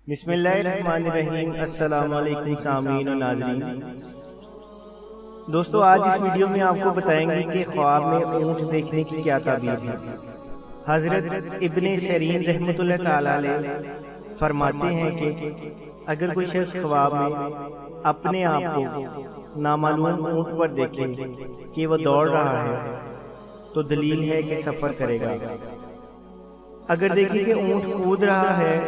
بسم اللہ الرحمن الرحیم۔ السلام علیکم سامعین و ناظرین۔ دوستو، آج اس ویڈیو میں آپ کو بتائیں گے کہ خواب میں اونٹ دیکھنے کی کیا تعبیر ہے۔ حضرت ابن سیرین رحمۃ اللہ تعالی علیہ فرماتے ہیں کہ اگر کوئی شخص خواب میں اپنے آپ کو نامعلوم اونٹ پر دیکھے کہ وہ دوڑ رہا ہے تو دلیل ہے کہ سفر کرے گا۔ اگر دیکھے کہ اونٹ کود رہا ہے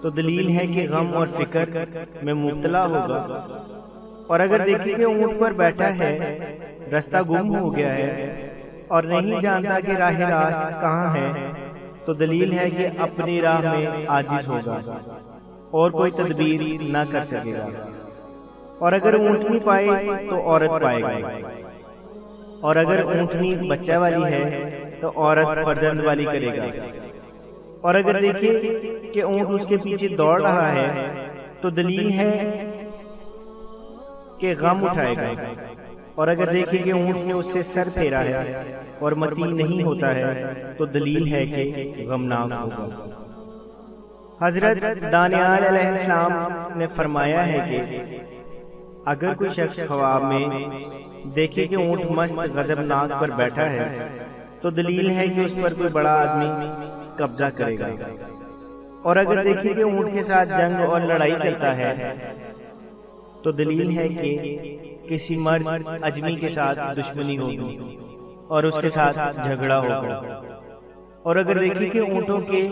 تو دلیل ہے کہ غم اور فکر میں مبتلا ہوگا، اور اگر دیکھیں کہ اونٹ پر بیٹھا ہے، رستہ گم ہو گیا ہے اور نہیں جانتا کہ راہ راست کہاں ہے، تو دلیل ہے کہ اپنی راہ میں عاجز ہوگا اور کوئی تدبیر نہ کر سکے گا۔ اور اگر اونٹنی پائے تو عورت پائے گا، اور اگر اونٹنی بچہ والی ہے تو عورت فرزند والی کرے گا۔ اور اگر دیکھے کہ اونٹ اس کے پیچھے دوڑ رہا ہے تو دلیل ہے کہ غم اٹھائے گا، اور اگر دیکھے کہ اونٹ نے اس سے سر پھیرا ہے اور متی نہیں ہوتا ہے تو دلیل ہے کہ غمناک ہوگا۔ حضرت دانیال علیہ السلام نے فرمایا ہے کہ اگر کوئی شخص خواب میں دیکھے کہ اونٹ مست غضبناک پر بیٹھا ہے تو دلیل ہے کہ اس پر کوئی بڑا آدمی قبضہ کرے گا، اور اگر دیکھیں کہ اونٹ کے ساتھ جنگ اور لڑائی کرتا ہے تو دلیل ہے کہ کسی مرد اجمی کے ساتھ دشمنی ہوگی اور اس کے ساتھ جھگڑا ہوگا۔ اور اگر دیکھیں کہ اونٹوں کے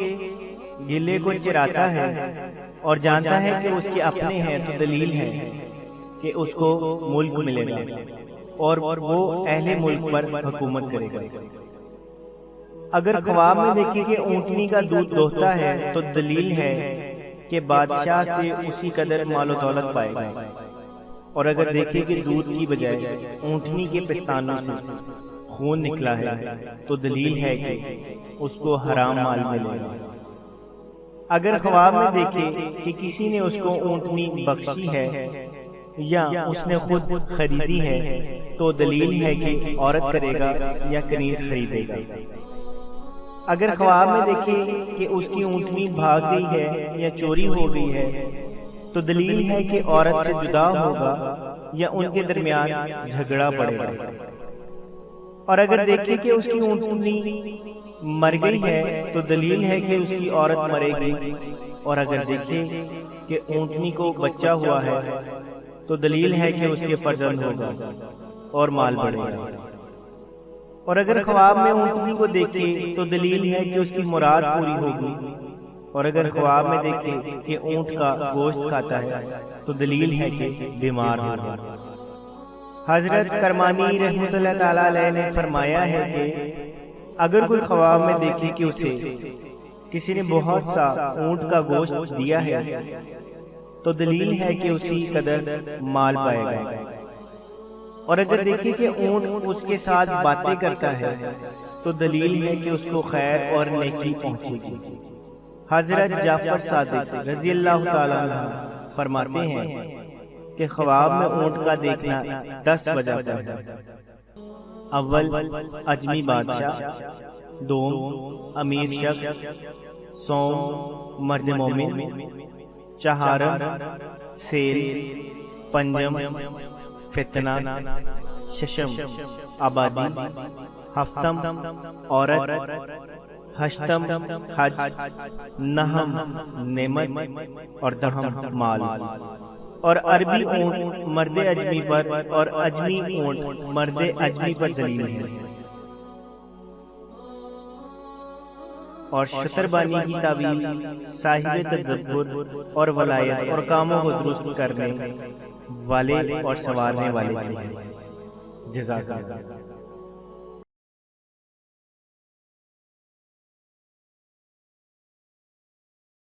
گلے کو چراتا ہے اور جانتا ہے کہ اس کے اپنے ہیں تو دلیل ہے کہ اس کو ملک ملے گا اور وہ اہل ملک پر حکومت کرے گا۔ اگر خواب میں دیکھیں کہ اونٹنی کا دودھ دوہتا ہے تو دلیل ہے کہ بادشاہ سے اسی قدر مال و دولت پائے گا، اور اگر دیکھیں کہ دودھ کی بجائے اونٹنی کے پستانوں سے خون نکلا ہے تو دلیل ہے کہ اس کو حرام مال ملے گا۔ اگر خواب میں دیکھیں کہ کسی نے اس کو اونٹنی بخشی ہے یا اس نے خود خریدی ہے تو دلیل ہے کہ عورت کرے گا یا کنیز خریدے گا۔ اگر خواب میں دیکھیں کہ اس کی اونٹنی بھاگ گئی ہے یا چوری ہو گئی ہے تو دلیل ہے کہ عورت سے جدا ہوگا یا ان کے درمیان جھگڑا پڑے گا۔ اور اگر دیکھیں کہ اس کی اونٹنی مر گئی ہے تو دلیل ہے کہ اس کی عورت مرے گی، اور اگر دیکھیں کہ اونٹنی کو بچہ ہوا ہے تو دلیل ہے کہ اس کے فرزند ہوگا اور مال بڑھے گا۔ اور اگر خواب میں اونٹنی کو دیکھے تو دلیل ہے کہ اس کی مراد پوری ہوگی، اور اگر خواب میں دیکھے کہ اونٹ کا گوشت کھاتا ہے تو دلیل ہے کہ بیمار ہوگا۔ حضرت کرمانی رحمۃ اللہ تعالی علیہ نے فرمایا ہے کہ اگر کوئی خواب میں دیکھے کہ اسے کسی نے بہت سا اونٹ کا گوشت دیا ہے تو دلیل ہے کہ اسی قدر مال پائے گا، اور اگر دیکھیں کہ اونٹ اس کے ساتھ باتیں کرتا ہے تو دلیل ہے کہ اس کو خیر اور نیکی پہنچے گی۔ حضرت جعفر صادق رضی اللہ تعالیٰ عنہ فرماتے ہیں کہ خواب میں اونٹ کا دیکھنا 10 وجہ سے ہے۔ اول، اجمی بادشاہ، دوم، امیر شخص، سوم، مرد مومن، چہارم، سیل، پنجم، فتنہ، ششم، آبادی، ہفتم، عورت، ہشتم، حج، نہم، نعمت، اور دہم، مال۔ اور عربی اونٹ مرد اجمی پر اور اجمی اونٹ مرد اجمی پر دلیل ہے۔ اور شتربانی کی تعویل صاحب تدبر اور ولایت اور کاموں کو درست کرنے والے اور سنوارنے والے ہیں۔ جزاک اللہ۔